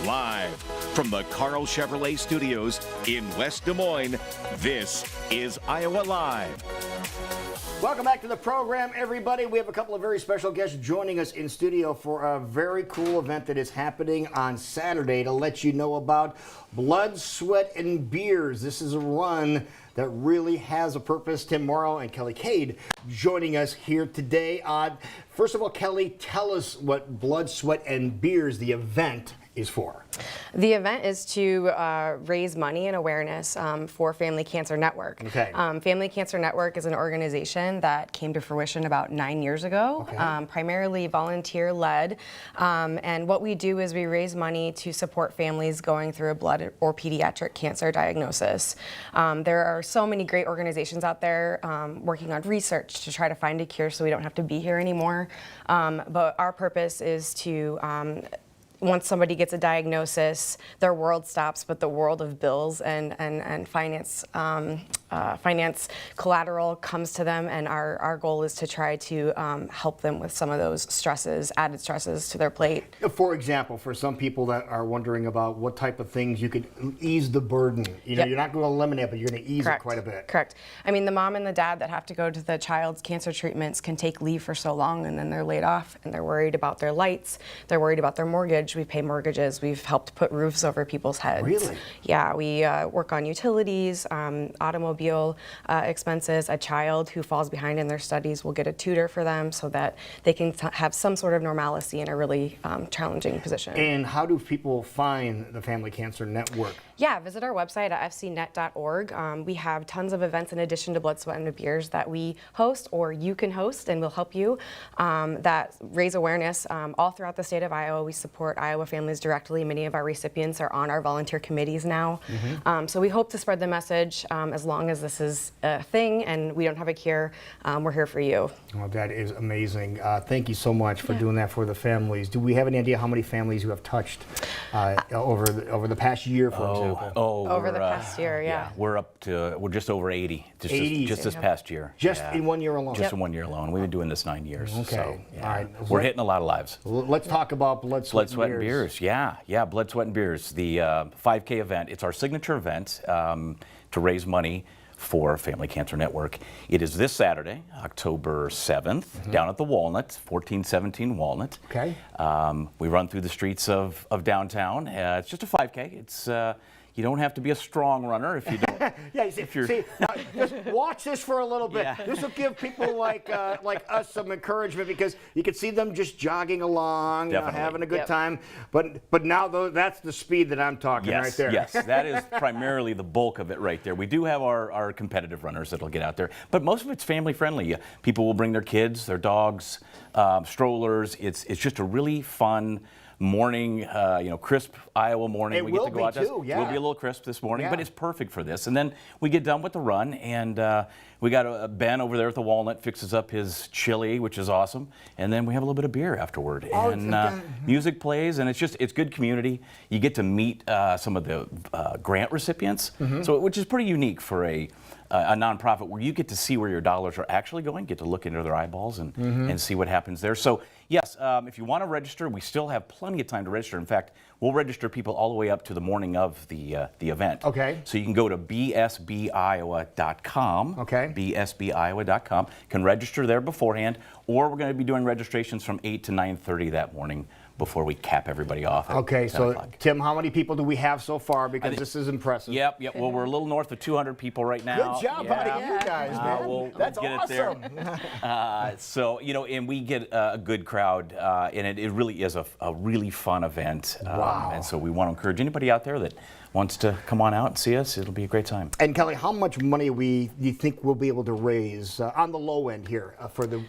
Live from the Carl Chevrolet Studios in West Des Moines, this is Iowa Live. Welcome back to the program, everybody. We have a couple of very special guests joining us in studio for a very cool event that is happening on Saturday to let you know about Blood, Sweat, and Beers. This is a run that really has a purpose. Tim Mauro and Kelly Cade joining us here today. First of all, Kelly, tell us what Blood, Sweat, and Beers, the event, is for. The event is to raise money and awareness for Family Cancer Network. Okay. Family Cancer Network is an organization that came to fruition about 9 years ago, primarily volunteer-led. And what we do is we raise money to support families going through a blood or pediatric cancer diagnosis. There are so many great organizations out there working on research to try to find a cure so we don't have to be here anymore. But our purpose is to once somebody gets a diagnosis, their world stops, but the world of bills and finance collateral comes to them, and our goal is to try to help them with some of those stresses, added stresses to their plate. For example, for some people that are wondering about what type of things you could ease the burden, you know, you're not going to eliminate it, but you're going to ease it quite a bit. Correct. I mean, the mom and the dad that have to go to the child's cancer treatments can take leave for so long, and then they're laid off, and they're worried about their lights, they're worried about their mortgage. We pay mortgages. We've helped put roofs over people's heads. Really? Yeah, we work on utilities, automobile expenses. A child who falls behind in their studies will get a tutor for them so that they can have some sort of normalcy in a really challenging position. And how do people find the Family Cancer Network? Yeah, visit our website at fcnet.org. We have tons of events in addition to Blood, Sweat, and Beers that we host, or you can host, and we'll help you, that raise awareness all throughout the state of Iowa. We support Iowa families directly. Many of our recipients are on our volunteer committees now. So we hope to spread the message as long as this is a thing and we don't have a cure. We're here for you. Well, that is amazing. Thank you so much for doing that for the families. Do we have any idea how many families you have touched over the past year, for example? Over the past year, yeah. We're just over 80. 80. Just this past year. Just in 1 year alone? Just in 1 year alone. We've been doing this 9 years. Okay. So, yeah. All right. We're hitting a lot of lives. Let's talk about Blood, Sweat, and Beers. Yeah, Blood, Sweat, and Beers. The 5K event. It's our signature event to raise money for Family Cancer Network. It is this Saturday, October 7th, down at the Walnut, 1417 Walnut. Okay. We run through the streets of downtown. It's just a 5K. It's you don't have to be a strong runner if you don't. Yeah, now, just watch this for a little bit. Yeah. This will give people like us some encouragement, because you can see them just jogging along, having a good time. But now, though, that's the speed that I'm talking right there. Yes, that is primarily the bulk of it right there. We do have our competitive runners that'll get out there, but most of it's family friendly. People will bring their kids, their dogs, strollers. It's just a really fun morning, crisp Iowa morning. We get to go out there. We'll be a little crisp this morning, but it's perfect for this. And then we get done with the run, and we got Ben over there at the Walnut fixes up his chili, which is awesome. And then we have a little bit of beer afterward. And music plays, and it's good community. You get to meet some of the grant recipients, which is pretty unique for a nonprofit, where you get to see where your dollars are actually going, get to look into their eyeballs and see what happens there. So yes, if you want to register, we still have plenty of time to register. In fact, we'll register people all the way up to the morning of the event. Okay. So you can go to bsbiowa.com. Okay. bsbiowa.com. Can register there beforehand, or we're going to be doing registrations from 8 to 9:30 that morning before we cap everybody off at 10 o'clock. Tim, how many people do we have so far? Because this is impressive. Yep. Well, we're a little north of 200 people right now. Good job out of you guys, man. That's get awesome. It there. So, and we get a good crowd, and it really is a really fun event. Wow. And so we want to encourage anybody out there that wants to come on out and see us. It'll be a great time. And Kelly, how much money you think we'll be able to raise on the low end here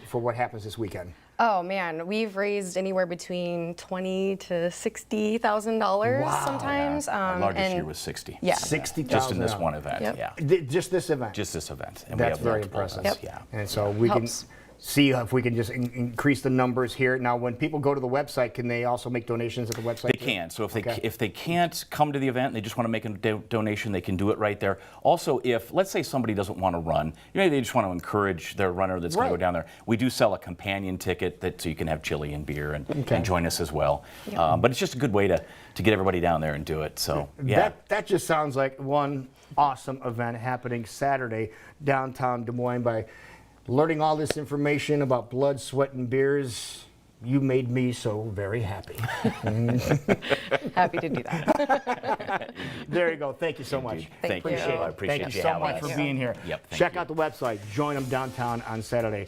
for what happens this weekend? Oh man, we've raised anywhere between $20,000 to $60,000 sometimes. Our largest year was 60. Yeah. 60,000. Just in this one event. Yep. Yeah. Just this event. Just this event. And That's we have very multiple impressive. events. Yeah. And so we Helps. see if we can just increase the numbers here. Now, when people go to the website, can they also make donations at the website? They can. So if they can't come to the event and they just want to make a donation, they can do it right there. Also, if let's say somebody doesn't want to run, maybe they just want to encourage their runner that's going to go down there. We do sell a companion ticket so you can have chili and beer and join us as well. But it's just a good way to get everybody down there and do it. So yeah, that just sounds like one awesome event happening Saturday downtown Des Moines. By learning all this information about blood, sweat, and beers, you made me so very happy. Happy to do that. There you go. Thank you so much. Thank you. I appreciate Thank you you so having much us. for being here. Yep, thank Check you. out the website. Join them downtown on Saturday.